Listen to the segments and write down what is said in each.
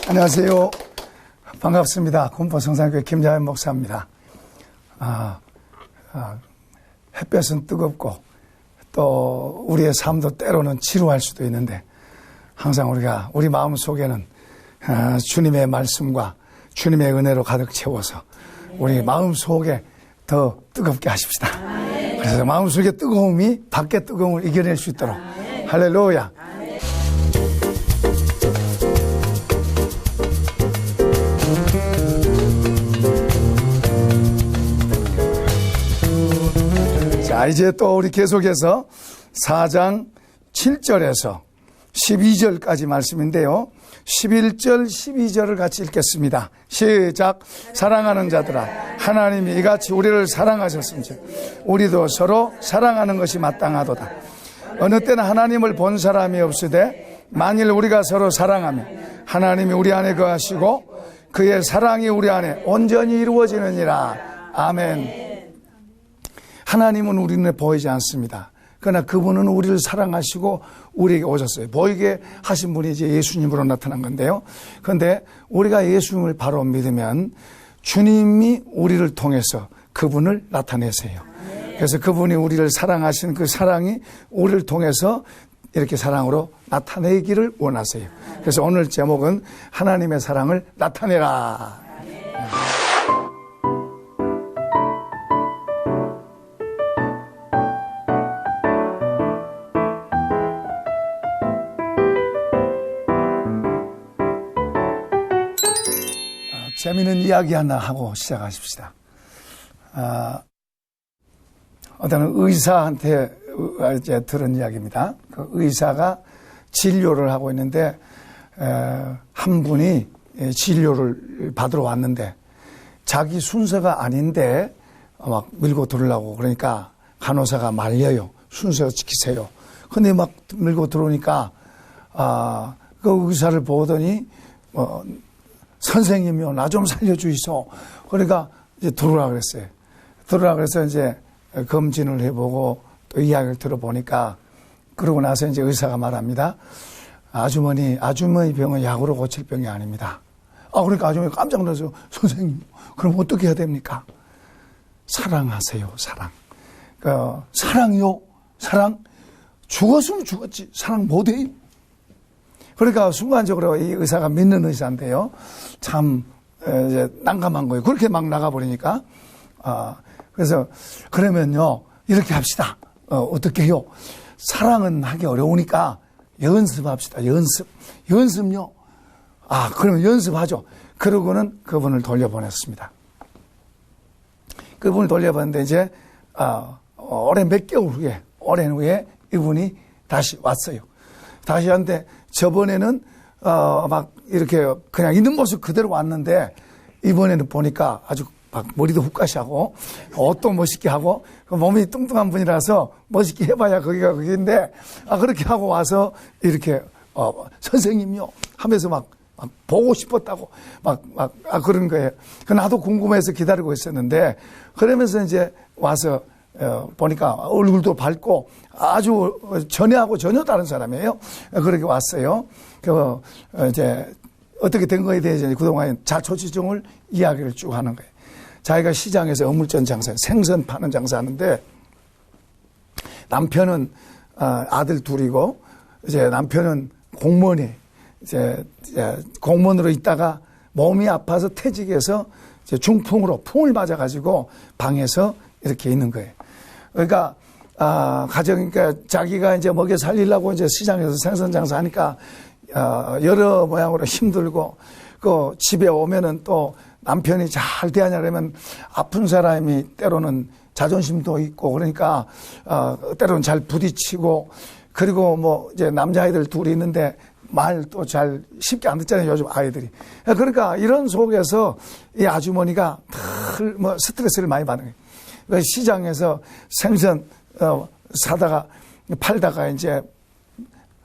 안녕하세요. 반갑습니다. 군포성산교회 김자연 목사입니다. 햇볕은 뜨겁고 또 우리의 삶도 때로는 지루할 수도 있는데 항상 우리 마음 속에는 주님의 말씀과 주님의 은혜로 가득 채워서 우리 마음 속에 더 뜨겁게 하십시다. 그래서 마음 속의 뜨거움이 밖의 뜨거움을 이겨낼 수 있도록 할렐루야. 자, 이제 또 우리 계속해서 4장 7절에서 12절까지 말씀인데요. 11절, 12절을 같이 읽겠습니다. 시작. 사랑하는 자들아, 하나님이 이같이 우리를 사랑하셨은즉 우리도 서로 사랑하는 것이 마땅하도다. 어느 때는 하나님을 본 사람이 없으되 만일 우리가 서로 사랑하면 하나님이 우리 안에 거하시고 그의 사랑이 우리 안에 온전히 이루어지느니라. 아멘. 하나님은 우리 눈에 보이지 않습니다. 그러나 그분은 우리를 사랑하시고 우리에게 오셨어요. 보이게 하신 분이 이제 예수님으로 나타난 건데요. 그런데 우리가 예수님을 바로 믿으면 주님이 우리를 통해서 그분을 나타내세요. 그래서 그분이 우리를 사랑하신 그 사랑이 우리를 통해서 이렇게 사랑으로 나타내기를 원하세요. 그래서 오늘 제목은 하나님의 사랑을 나타내라. 재미있는 이야기 하나 하고 시작하십시다. 어떤 의사한테 이제 들은 이야기입니다. 그 의사가 진료를 하고 있는데 한 분이 진료를 받으러 왔는데 자기 순서가 아닌데 막 밀고 들어오려고 그러니까 간호사가 말려요. 순서 지키세요. 근데 막 밀고 들어오니까 그 의사를 보더니 선생님이요, 나 좀 살려주이소. 그러니까 이제 들어오라 그랬어요. 들어오라 그래서 이제 검진을 해보고 또 이야기를 들어보니까 그러고 나서 이제 의사가 말합니다. 아주머니 병은 약으로 고칠 병이 아닙니다. 그러니까 아주머니 깜짝 놀라서 선생님, 그럼 어떻게 해야 됩니까? 사랑하세요, 사랑. 사랑이요, 사랑. 죽었으면 죽었지. 사랑 못해요. 그러니까 순간적으로 이 의사가 믿는 의사인데요. 참 이제 난감한 거예요. 그렇게 막 나가버리니까. 그래서 그러면요 이렇게 합시다. 어떻게 해요? 사랑은 하기 어려우니까 연습합시다. 연습요. 그러면 연습하죠. 그러고는 그분을 돌려보냈습니다. 그분을 돌려보냈는데 이제 오랜 몇 개월 후에 오랜 후에 이분이 다시 왔어요. 다시 왔는데 저번에는 막 이렇게 그냥 있는 모습 그대로 왔는데 이번에는 보니까 아주 막 머리도 훅가시하고 옷도 멋있게 하고 몸이 뚱뚱한 분이라서 멋있게 해봐야 거기가 거기인데 그렇게 하고 와서 이렇게 선생님요 하면서 막 보고 싶었다고 그런 거예요. 나도 궁금해서 기다리고 있었는데 그러면서 이제 와서 보니까 얼굴도 밝고 아주 전에하고 전혀 다른 사람이에요. 그렇게 왔어요. 이제 어떻게 된 거에 대해서 그동안 자초지종을 이야기를 쭉 하는 거예요. 자기가 시장에서 어물전 장사, 생선 파는 장사하는데 남편은 아들 둘이고 이제 남편은 공무원이에요. 이제 공무원으로 있다가 몸이 아파서 퇴직해서 이제 중풍으로 풍을 맞아가지고 방에서 이렇게 있는 거예요. 그러니까 그러니까 자기가 이제 먹여 살리려고 이제 시장에서 생선 장사하니까 여러 모양으로 힘들고 그 집에 오면은 또 남편이 잘 대하냐면 아픈 사람이 때로는 자존심도 있고 그러니까 때로는 잘 부딪히고 그리고 뭐 이제 남자아이들 둘이 있는데 말도 잘 쉽게 안 듣잖아요, 요즘 아이들이. 그러니까 이런 속에서 이 아주머니가 늘 스트레스를 많이 받는 거예요. 시장에서 생선 사다가 팔다가 이제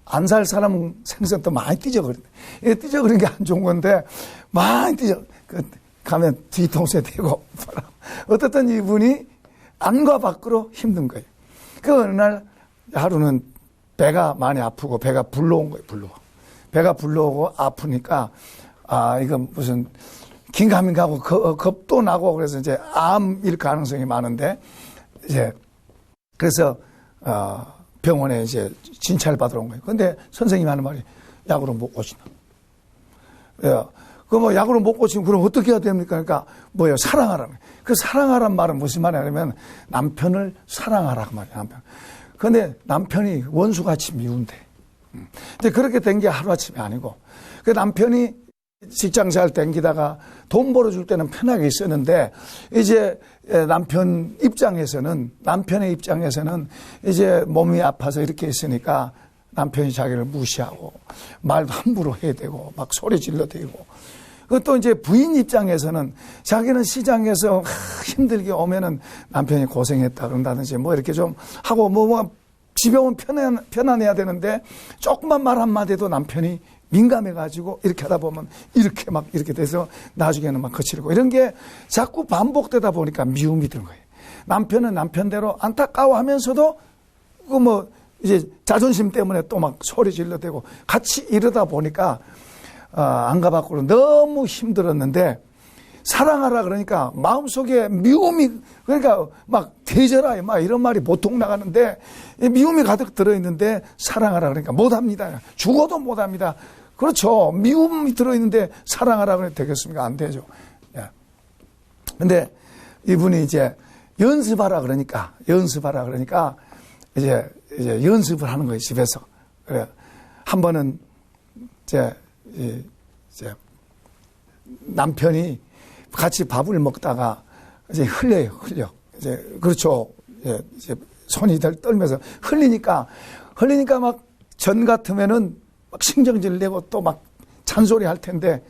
안 살 사람은 생선도 많이 띠적거리네. 띠적거리는 게 안 좋은 건데 많이 가면 뒤통수에 대고 어떻든 이분이 안과 밖으로 힘든 거예요. 그 어느 날 하루는 배가 많이 아프고 배가 불러온 거예요. 배가 불러오고 아프니까 이건 무슨 긴가민 가고 겁도 나고 그래서 이제 암일 가능성이 많은데 이제 그래서 병원에 이제 진찰 받으러 온 거예요. 근데 선생님이 하는 말이 약으로 못 고친다. 예. 뭐 약으로 못 고치면 그럼 어떻게 해야 됩니까? 그러니까 뭐예요? 사랑하라는 거예요. 그 사랑하란 말은 무슨 말이냐면 남편을 사랑하라고 말이에요. 남편. 근데 남편이 원수같이 미운데. 이제 그렇게 된 게 하루아침이 아니고 그 남편이 직장 잘 댕기다가 돈 벌어줄 때는 편하게 있었는데 이제 남편의 입장에서는 이제 몸이 아파서 이렇게 있으니까 남편이 자기를 무시하고 말도 함부로 해야 되고 막 소리 질러대고 그것도 이제 부인 입장에서는 자기는 시장에서 힘들게 오면은 남편이 고생했다 그런다든지 뭐 이렇게 좀 하고 뭐 집에 오면 편안해야 되는데 조금만 말 한마디도 남편이 민감해가지고 이렇게 하다 보면 이렇게 돼서 나중에는 막 거칠고 이런 게 자꾸 반복되다 보니까 미움이 드는 거예요. 남편은 남편대로 안타까워하면서도 이제 자존심 때문에 또 막 소리 질러대고 같이 이러다 보니까 안과 밖으로 너무 힘들었는데 사랑하라 그러니까 마음속에 미움이 그러니까 막 대절하여 막 이런 말이 보통 나가는데 미움이 가득 들어있는데 사랑하라 그러니까 못합니다. 죽어도 못합니다. 그렇죠. 미움이 들어있는데 사랑하라 그러면 되겠습니까? 안 되죠. 근데 이분이 이제 연습하라 그러니까 이제 연습을 하는 거예요, 집에서. 그래. 한 번은 이제 남편이 같이 밥을 먹다가 이제 흘려. 이제 그렇죠. 이제 손이 떨면서 흘리니까 막 전 같으면은 막 신경질 내고 또 막 잔소리 할 텐데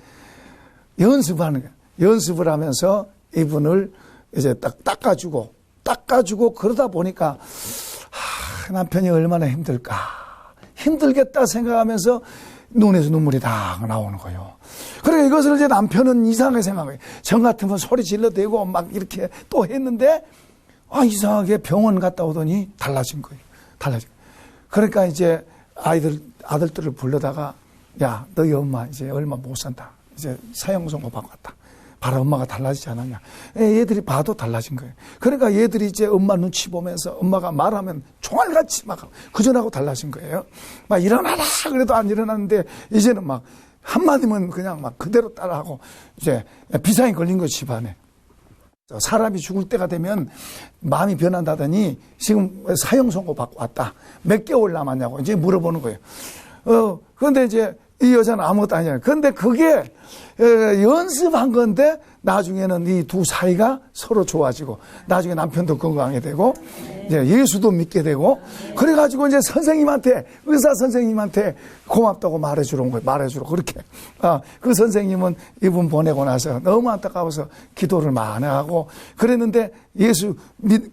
연습하는 거예요. 연습을 하면서 이분을 이제 딱 닦아주고 그러다 보니까 남편이 얼마나 힘들겠다 생각하면서 눈에서 눈물이 다 나오는 거예요. 그러니까 이것을 이제 남편은 이상하게 생각해요. 전 같으면 소리 질러대고 막 이렇게 또 했는데 이상하게 병원 갔다 오더니 달라진 거예요. 그러니까 이제 아들들을 불러다가 야, 너희 엄마 이제 얼마 못 산다. 이제 사형 선고 받고 왔다. 봐라, 엄마가 달라지지 않았냐. 얘들이 봐도 달라진 거예요. 그러니까 얘들이 이제 엄마 눈치 보면서 엄마가 말하면 총알같이 막 그전하고 달라진 거예요. 막 일어나라 그래도 안 일어났는데 이제는 막 한마디면 그냥 막 그대로 따라하고 이제 비상이 걸린 거예요, 집안에. 사람이 죽을 때가 되면 마음이 변한다더니 지금 사형 선고 받고 왔다. 몇 개월 남았냐고 이제 물어보는 거예요. 그런데 이제 이 여자는 아무것도 아니잖아요. 그런데 그게 연습한 건데 나중에는 이 두 사이가 서로 좋아지고 나중에 남편도 건강하게 되고 이제 예수도 믿게 되고 그래가지고 이제 의사 선생님한테 고맙다고 말해주는 거예요. 그렇게. 그 선생님은 이분 보내고 나서 너무 안타까워서 기도를 많이 하고 그랬는데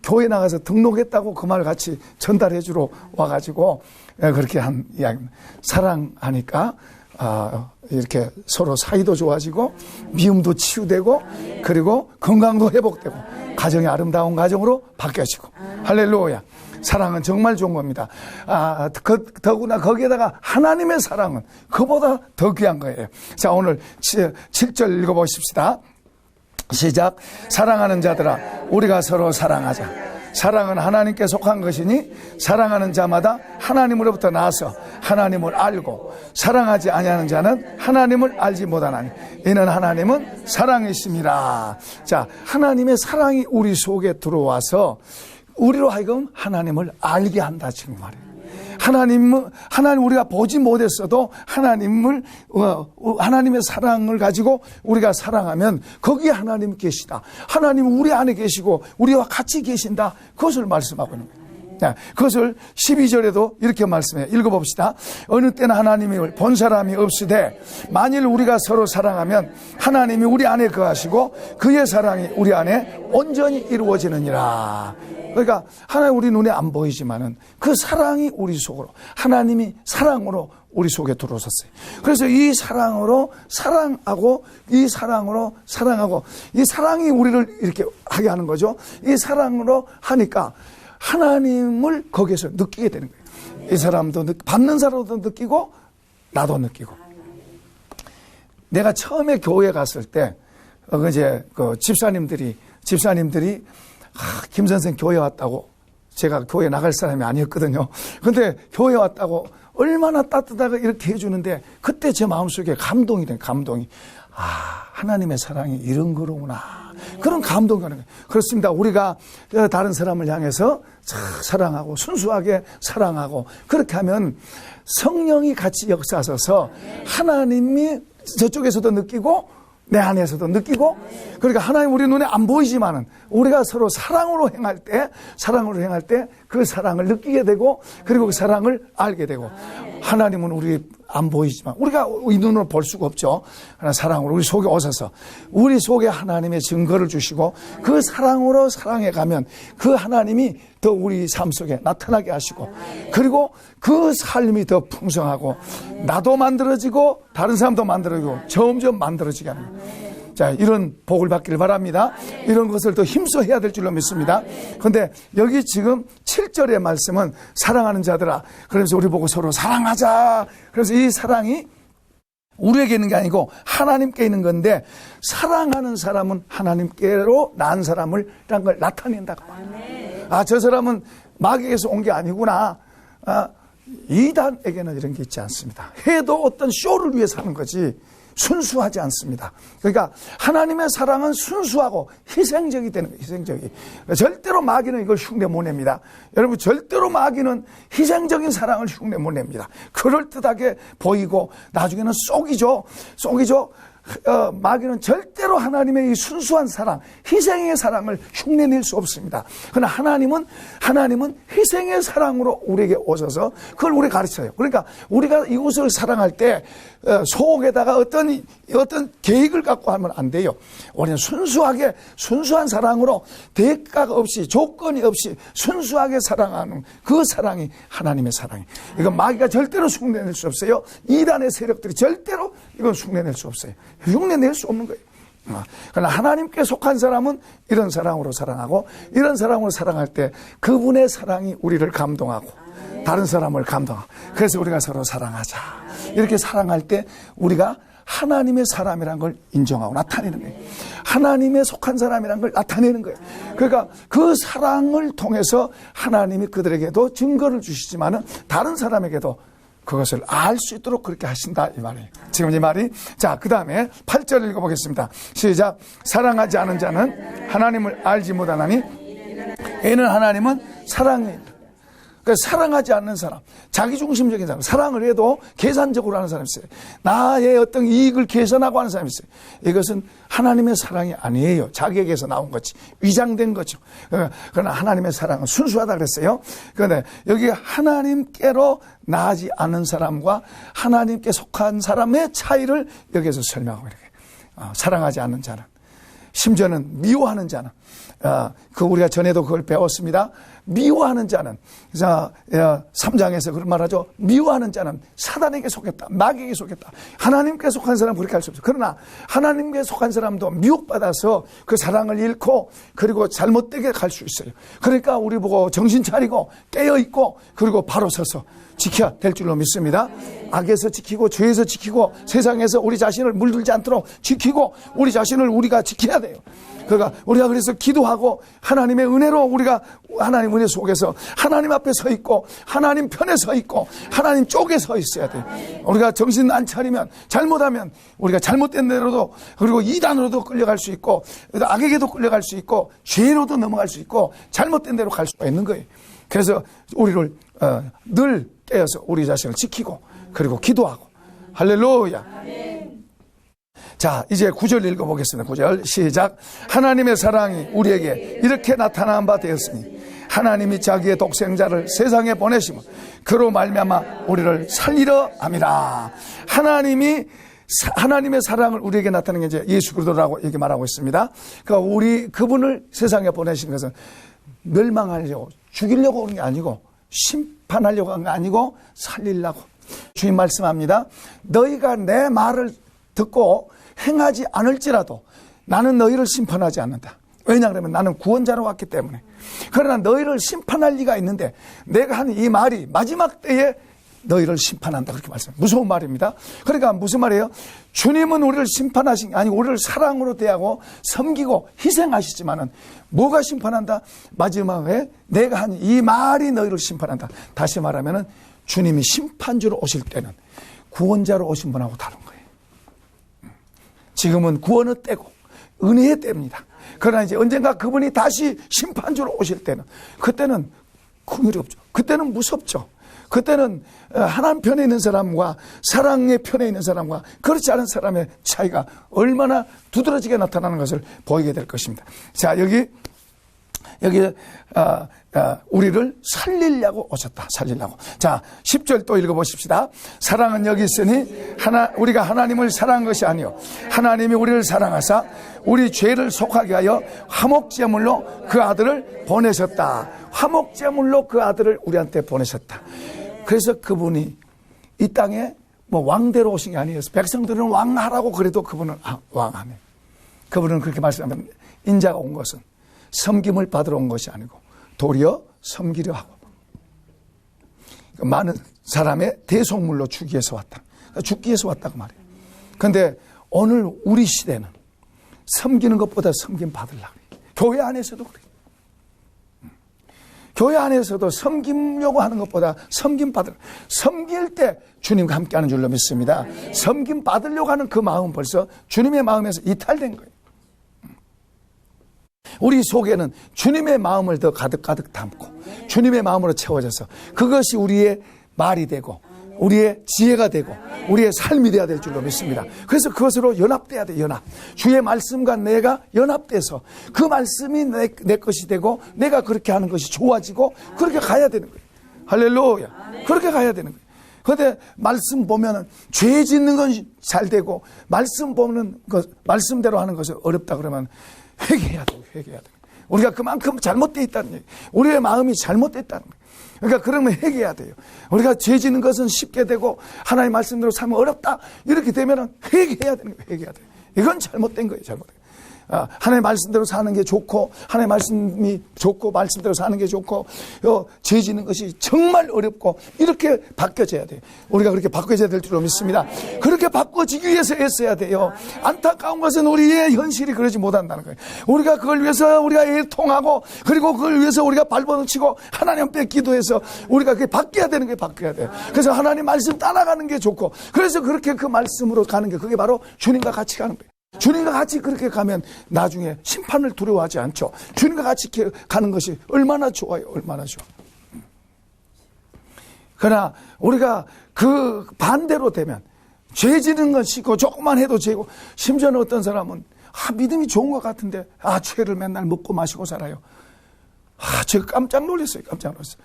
교회 나가서 등록했다고 그 말 같이 전달해주러 와가지고 그렇게 한 이야기. 사랑하니까 이렇게 서로 사이도 좋아지고 미움도 치유되고 그리고 건강도 회복되고 가정이 아름다운 가정으로 바뀌어지고 할렐루야. 사랑은 정말 좋은 겁니다. 더구나 거기에다가 하나님의 사랑은 그보다 더 귀한 거예요. 자, 오늘 7절 읽어보십시다. 시작. 사랑하는 자들아 우리가 서로 사랑하자. 사랑은 하나님께 속한 것이니 사랑하는 자마다 하나님으로부터 나서 하나님을 알고 사랑하지 아니하는 자는 하나님을 알지 못하나니 이는 하나님은 사랑이심이라. 자, 하나님의 사랑이 우리 속에 들어와서 우리로 하여금 하나님을 알게 한다 지금 말이에요. 하나님 우리가 보지 못했어도 하나님의 사랑을 가지고 우리가 사랑하면 거기에 하나님 계시다. 하나님은 우리 안에 계시고 우리와 같이 계신다. 그것을 말씀하고 있는 거예요. 그것을 12절에도 이렇게 말씀해요. 읽어봅시다. 어느 때는 하나님을 본 사람이 없으되 만일 우리가 서로 사랑하면 하나님이 우리 안에 거하시고 그의 사랑이 우리 안에 온전히 이루어지느니라. 그러니까 하나님 우리 눈에 안 보이지만은 그 사랑이 우리 속으로 하나님이 사랑으로 우리 속에 들어섰어요. 그래서 이 사랑으로 사랑하고 이 사랑이 우리를 이렇게 하게 하는 거죠. 이 사랑으로 하니까 하나님을 거기에서 느끼게 되는 거예요. 이 사람도 받는 사람도 느끼고 나도 느끼고. 내가 처음에 교회에 갔을 때, 이제 그 집사님들이, 김 선생 교회 왔다고, 제가 교회 나갈 사람이 아니었거든요. 근데 교회 왔다고 얼마나 따뜻하게 이렇게 해주는데, 그때 제 마음속에 감동이 된 감동이. 하나님의 사랑이 이런 거로구나. 그런 감동이 가는 거예요. 그렇습니다. 우리가 다른 사람을 향해서 사랑하고, 순수하게 사랑하고, 그렇게 하면 성령이 같이 역사하셔서 하나님이 저쪽에서도 느끼고, 내 안에서도 느끼고, 그러니까 하나님 우리 눈에 안 보이지만은 우리가 서로 사랑으로 행할 때 그 사랑을 느끼게 되고, 그리고 그 사랑을 알게 되고, 하나님은 우리 안 보이지만 우리가 이 눈으로 볼 수가 없죠. 그러나 사랑으로 우리 속에 오셔서 우리 속에 하나님의 증거를 주시고, 그 사랑으로 사랑해 가면 그 하나님이 더 우리 삶 속에 나타나게 하시고, 그리고 그 삶이 더 풍성하고, 나도 만들어지고 다른 사람도 만들어지고 점점 만들어지게 하는 거예요. 자, 이런 복을 받기를 바랍니다. 이런 것을 더 힘써 해야 될 줄로 믿습니다. 그런데 여기 지금 7절의 말씀은 사랑하는 자들아, 그래서 우리 보고 서로 사랑하자. 그래서 이 사랑이 우리에게 있는 게 아니고 하나님께 있는 건데, 사랑하는 사람은 하나님께로 난 사람을 라는 걸 나타낸다고. 저 사람은 마귀에서 온 게 아니구나. 이단에게는 이런 게 있지 않습니다. 해도 어떤 쇼를 위해서 하는 거지 순수하지 않습니다. 그러니까 하나님의 사랑은 순수하고 희생적이 되는 거예요. 희생적이. 절대로 마귀는 이걸 흉내 못 냅니다. 여러분, 절대로 마귀는 희생적인 사랑을 흉내 못 냅니다. 그럴듯하게 보이고 나중에는 쏙이죠. 마귀는 절대로 하나님의 이 순수한 사랑, 희생의 사랑을 흉내낼 수 없습니다. 그러나 하나님은 희생의 사랑으로 우리에게 오셔서 그걸 우리 가르쳐요. 그러니까 우리가 이웃을 사랑할 때 속에다가 어떤 계획을 갖고 하면 안 돼요. 우리는 순수한 사랑으로 대가가 없이, 조건이 없이 순수하게 사랑하는 그 사랑이 하나님의 사랑이에요. 이건 마귀가 절대로 흉내낼 수 없어요. 이단의 세력들이 절대로 이건 흉내낼 수 없어요. 흉내낼 수 없는 거예요. 그러나 하나님께 속한 사람은 이런 사랑으로 사랑하고, 이런 사랑으로 사랑할 때 그분의 사랑이 우리를 감동하고 다른 사람을 감동하고, 그래서 우리가 서로 사랑하자. 이렇게 사랑할 때 우리가 하나님의 사람이란 걸 인정하고 나타내는 거예요. 하나님의 속한 사람이란 걸 나타내는 거예요. 그러니까 그 사랑을 통해서 하나님이 그들에게도 증거를 주시지만은 다른 사람에게도 그것을 알 수 있도록 그렇게 하신다, 이 말이에요. 지금 이 말이. 자, 그 다음에 8절 읽어보겠습니다. 시작. 사랑하지 않은 자는 하나님을 알지 못하나니 이는 하나님은 사랑이에요. 그러니까 사랑하지 않는 사람, 자기중심적인 사람, 사랑을 해도 계산적으로 하는 사람이 있어요. 나의 어떤 이익을 계산하고 하는 사람이 있어요. 이것은 하나님의 사랑이 아니에요. 자기에게서 나온 거지. 위장된 거죠. 그러나 하나님의 사랑은 순수하다 그랬어요. 그런데 여기 하나님께로 나아지 않은 사람과 하나님께 속한 사람의 차이를 여기에서 설명하고 이렇게. 사랑하지 않는 자는, 심지어는 미워하는 자는, 우리가 전에도 그걸 배웠습니다. 미워하는 자는, 3장에서 그런 말 하죠. 미워하는 자는 사단에게 속했다, 마귀에게 속했다. 하나님께 속한 사람은 그렇게 할 수 없어요. 그러나 하나님께 속한 사람도 미혹받아서 그 사랑을 잃고, 그리고 잘못되게 갈 수 있어요. 그러니까 우리 보고 정신 차리고 깨어있고, 그리고 바로 서서 지켜야 될 줄로 믿습니다. 악에서 지키고, 죄에서 지키고, 세상에서 우리 자신을 물들지 않도록 지키고, 우리 자신을 우리가 지켜야 돼요. 그러니까 우리가 그래서 기도하고 하나님의 은혜로 우리가 하나님 은혜 속에서 하나님 앞에 서 있고, 하나님 편에 서 있고, 하나님 쪽에 서 있어야 돼요. 우리가 정신 안 차리면, 잘못하면 우리가 잘못된 대로도, 그리고 이단으로도 끌려갈 수 있고, 악에게도 끌려갈 수 있고, 죄로도 넘어갈 수 있고, 잘못된 대로 갈 수가 있는 거예요. 그래서 우리를 늘 깨어서 우리 자신을 지키고, 그리고 기도하고. 할렐루야. 자, 이제 9절 읽어보겠습니다. 9절 시작. 하나님의 사랑이 우리에게 이렇게 나타난 바 되었으니 하나님이 자기의 독생자를 세상에 보내시면 그로 말미암아 우리를 살리려 함이라. 하나님의 사랑을 우리에게 나타내는 게 이제 예수 그리스도라고 이렇게 말하고 있습니다. 그러니까 그분을 세상에 보내신 것은 멸망하려고, 죽이려고 오는 게 아니고, 심판하려고 한 게 아니고, 살리려고. 주님 말씀합니다. 너희가 내 말을 듣고 행하지 않을지라도 나는 너희를 심판하지 않는다. 왜냐하면 나는 구원자로 왔기 때문에. 그러나 너희를 심판할 리가 있는데, 내가 한 이 말이 마지막 때에 너희를 심판한다. 그렇게 말씀합니다. 무서운 말입니다. 그러니까 무슨 말이에요? 주님은 우리를 심판하신 게 아니고 우리를 사랑으로 대하고 섬기고 희생하시지만은 뭐가 심판한다? 마지막에 내가 한 이 말이 너희를 심판한다. 다시 말하면은 주님이 심판주로 오실 때는 구원자로 오신 분하고 다른 거예요. 지금은 구원의 때고 은혜의 때입니다. 그러나 이제 언젠가 그분이 다시 심판주로 오실 때는 그때는 긍휼이 없죠. 그때는 무섭죠. 그때는 하나님 편에 있는 사람과 사랑의 편에 있는 사람과 그렇지 않은 사람의 차이가 얼마나 두드러지게 나타나는 것을 보이게 될 것입니다. 자, 여기 우리를 살리려고 오셨다. 살리려고. 자, 10절 또 읽어보십시다. 사랑은 여기 있으니 우리가 하나님을 사랑한 것이 아니요 하나님이 우리를 사랑하사 우리 죄를 속하게 하여 화목제물로 그 아들을 보내셨다. 화목제물로 그 아들을 우리한테 보내셨다. 그래서 그분이 이 땅에 뭐 왕대로 오신 게 아니었어요. 백성들은 왕하라고 그래도 그분은 왕하네. 그분은 그렇게 말씀하면 인자가 온 것은 섬김을 받으러 온 것이 아니고 도리어 섬기려 하고 많은 사람의 대속물로 주기 위해서 왔다. 죽기 위해서 왔다고 말이에요. 그런데 오늘 우리 시대는 섬기는 것보다 섬김 받으려고 해요. 교회 안에서도 그래요. 교회 안에서도 섬기려고 하는 것보다 섬김 받으려고. 섬길 때 주님과 함께하는 줄로 믿습니다. 섬김 받으려고 하는 그 마음은 벌써 주님의 마음에서 이탈된 거예요. 우리 속에는 주님의 마음을 더 가득가득 담고 주님의 마음으로 채워져서 그것이 우리의 말이 되고 우리의 지혜가 되고 우리의 삶이 되어야 될 줄로 믿습니다. 그래서 그것으로 연합돼야 돼요. 연합. 주의 말씀과 내가 연합돼서 그 말씀이 내 것이 되고 내가 그렇게 하는 것이 좋아지고 그렇게 가야 되는 거예요. 할렐루야. 그렇게 가야 되는 거예요. 그런데 말씀 보면은 죄 짓는 건 잘 되고 말씀 보면 말씀대로 하는 것이 어렵다 그러면 회개해야 돼요. 회개해야 돼요. 우리가 그만큼 잘못되어 있다는 얘기예요. 우리의 마음이 잘못되어 있다는 거예요. 그러니까 그러면 회개해야 돼요. 우리가 죄 지는 것은 쉽게 되고 하나님의 말씀대로 살면 어렵다. 이렇게 되면 회개해야 되는 거예요. 회개해야 돼요. 이건 잘못된 거예요. 잘못된 거예요. 하나님의 말씀대로 사는 게 좋고 하나님의 말씀이 좋고 말씀대로 사는 게 좋고 죄 지는 것이 정말 어렵고 이렇게 바뀌어져야 돼요. 우리가 그렇게 바뀌어져야 될 줄로 믿습니다. 그렇게 바꿔지기 위해서 애써야 돼요. 안타까운 것은 우리의 현실이 그러지 못한다는 거예요. 우리가 그걸 위해서 우리가 애통하고 그리고 그걸 위해서 우리가 발버둥치고 하나님 앞에 기도해서 우리가 그게 바뀌어야 되는 게 바뀌어야 돼요. 그래서 하나님 말씀 따라가는 게 좋고 그래서 그렇게 그 말씀으로 가는 게 그게 바로 주님과 같이 가는 거예요. 주님과 같이 그렇게 가면 나중에 심판을 두려워하지 않죠. 주님과 같이 가는 것이 얼마나 좋아요. 얼마나 좋아. 그러나 우리가 그 반대로 되면 죄 지는 건 싫고 조금만 해도 죄고 심지어는 어떤 사람은 믿음이 좋은 것 같은데 죄를 맨날 먹고 마시고 살아요. 제가 깜짝 놀랐어요. 깜짝 놀랐어요.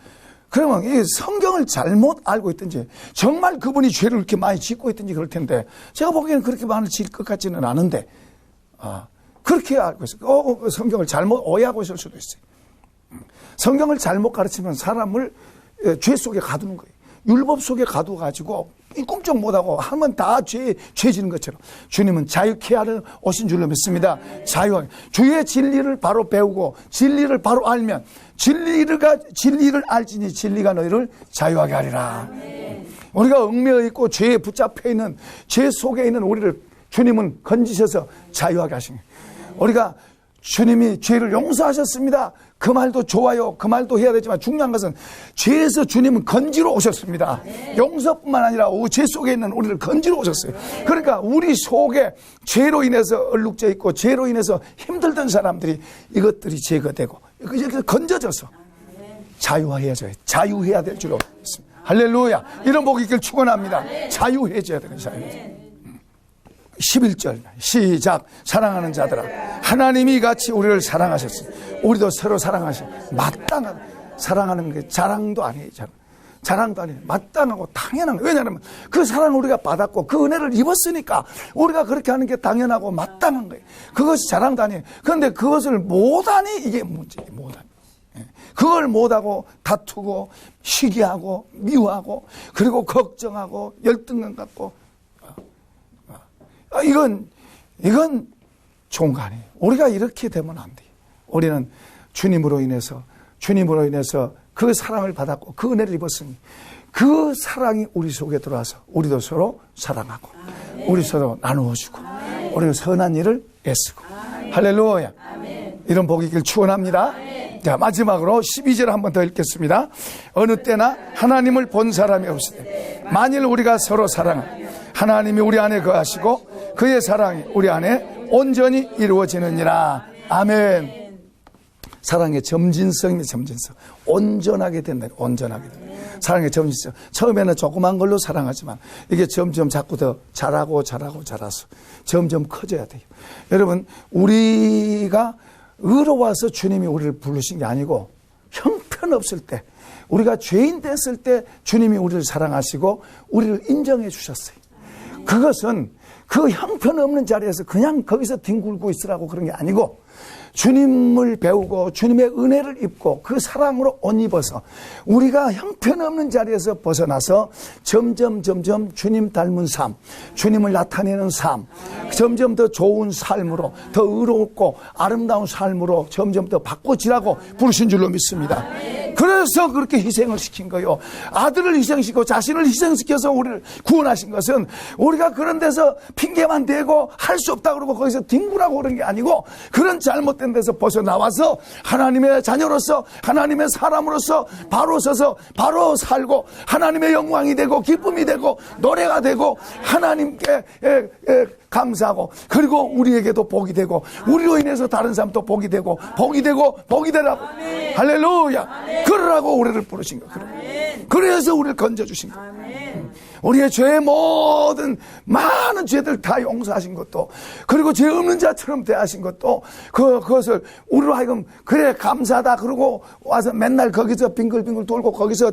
그러면 이 성경을 잘못 알고 있든지 정말 그분이 죄를 이렇게 많이 짓고 있든지 그럴 텐데 제가 보기에는 그렇게 많이 질 것 같지는 않은데 그렇게 알고 있어요. 성경을 잘못 오해하고 있을 수도 있어요. 성경을 잘못 가르치면 사람을 죄 속에 가두는 거예요. 율법 속에 가두어가지고 꿈쩍 못하고 하면 다 죄 지는 것처럼 주님은 자유케 하러 오신 줄로 믿습니다. 자유하게 주의 진리를 바로 배우고 진리를 바로 알면 진리를 알지니 진리가 너희를 자유하게 하리라. 우리가 얽매여 있고 죄에 붙잡혀 있는 죄 속에 있는 우리를 주님은 건지셔서 자유하게 하신 거예요. 우리가 주님이 죄를 용서하셨습니다. 그 말도 좋아요. 그 말도 해야 되지만 중요한 것은 죄에서 주님은 건지러 오셨습니다. 용서뿐만 아니라 죄 속에 있는 우리를 건지러 오셨어요. 그러니까 우리 속에 죄로 인해서 얼룩져 있고 죄로 인해서 힘들던 사람들이 이것들이 제거되고 이렇게 건져져서 자유해야 될 줄로 믿습니다. 할렐루야. 이런 복이 있길 축원합니다. 자유해져야 되는 자유. 11절 시작. 사랑하는 자들아 하나님이 같이 우리를 사랑하셨으니 우리도 서로 사랑하시 마땅한 사랑하는 게 자랑도 아니에요. 자랑도 아니에요. 마땅하고 당연한 거예요. 왜냐하면 그 사랑을 우리가 받았고 그 은혜를 입었으니까 우리가 그렇게 하는 게 당연하고 마땅한 거예요. 그것이 자랑도 아니에요. 그런데 그것을 못하니 이게 문제예요. 못하니. 그걸 못하고 다투고 시기하고 미워하고 그리고 걱정하고 열등감 갖고 이건 좋은 거 아니에요. 우리가 이렇게 되면 안 돼요. 우리는 주님으로 인해서 그 사랑을 받았고 그 은혜를 입었으니 그 사랑이 우리 속에 들어와서 우리도 서로 사랑하고 우리 서로 나누어주고 우리는 선한 일을 애쓰고 할렐루야. 이런 복이 있길 축원합니다. 자, 마지막으로 12절 한번 더 읽겠습니다. 어느 때나 하나님을 본 사람이 없으되 만일 우리가 서로 사랑하면 하나님이 우리 안에 거하시고 그의 사랑이 우리 안에 온전히 이루어지느니라. 아멘. 사랑의 점진성이 점진성. 온전하게 된다. 온전하게 된다. 사랑의 점진성. 처음에는 조그만 걸로 사랑하지만 이게 점점 자꾸 더 자라고 자라서 점점 커져야 돼요. 여러분, 우리가 의로워서 주님이 우리를 부르신 게 아니고 형편없을 때, 우리가 죄인 됐을 때 주님이 우리를 사랑하시고 우리를 인정해 주셨어요. 그것은 그 형편없는 자리에서 그냥 거기서 뒹굴고 있으라고 그런 게 아니고 주님을 배우고 주님의 은혜를 입고 그 사랑으로 옷 입어서 우리가 형편없는 자리에서 벗어나서 점점 주님 닮은 삶, 주님을 나타내는 삶, 점점 더 좋은 삶으로, 더 의롭고 아름다운 삶으로 점점 더 바꿔지라고 부르신 줄로 믿습니다. 그래서 그렇게 희생을 시킨 거예요. 아들을 희생시키고 자신을 희생시켜서 우리를 구원하신 것은 우리가 그런 데서 핑계만 대고 할 수 없다 그러고 거기서 뒹굴하고 그런 게 아니고, 그런 잘못된 데서 벗어나와서 하나님의 자녀로서, 하나님의 사람으로서 바로 서서 바로 살고 하나님의 영광이 되고 기쁨이 되고 노래가 되고 하나님께 감사하고, 그리고 우리에게도 복이 되고 우리로 인해서 다른 사람도 복이 되고 복이 되라고. 아멘. 할렐루야. 아멘. 그러라고 우리를 부르신 거예요. 그래서 우리를 건져주신 거예요. 우리의 죄의 모든 많은 죄들 다 용서하신 것도, 그리고 죄 없는 자처럼 대하신 것도, 그것을 우리로 하여금 그래 감사하다 그러고 와서 맨날 거기서 빙글빙글 돌고 거기서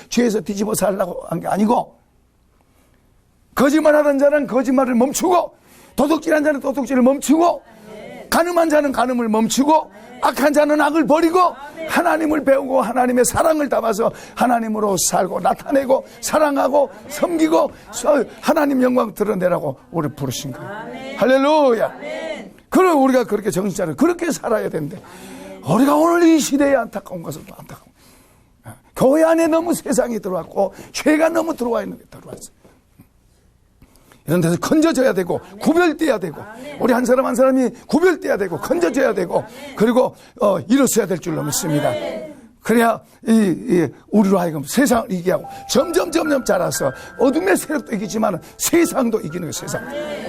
죄에서 뒤집어 살라고 한 게 아니고, 거짓말하는 자는 거짓말을 멈추고, 도둑질한 자는 도둑질을 멈추고, 간음한 자는 간음을 멈추고, 악한 자는 악을 버리고 하나님을 배우고 하나님의 사랑을 담아서 하나님으로 살고 나타내고 사랑하고 섬기고 하나님 영광 드러내라고 우리 부르신 거예요. 할렐루야. 그럼 우리가 그렇게 정신 차려 그렇게 살아야 되는데, 우리가 오늘 이 시대에 안타까운 것은 안타까운 거예요. 교회 안에 너무 세상이 들어왔고 죄가 너무 들어와 있는 게 들어왔어요. 이런 데서 건져져야 되고 구별돼야 되고, 우리 한 사람 한 사람이 구별돼야 되고 건져져야 되고, 그리고 일어서야 될 줄로 믿습니다. 그래야 우리로 하여금 세상을 이기하고 점점 자라서 어둠의 세력도 이기지만 세상도 이기는 거예요. 세상.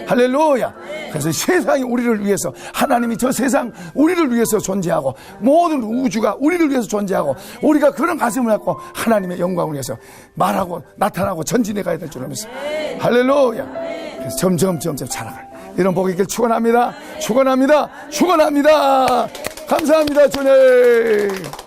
할렐루야. 그래서 세상이 우리를 위해서, 하나님이 저 세상 우리를 위해서 존재하고 모든 우주가 우리를 위해서 존재하고, 우리가 그런 가슴을 갖고 하나님의 영광을 위해서 말하고 나타나고 전진해 가야 될 줄로 믿습니다. 할렐루야. 그래서 점점 자라갈 이런 복이 있길 축원합니다. 감사합니다 주님.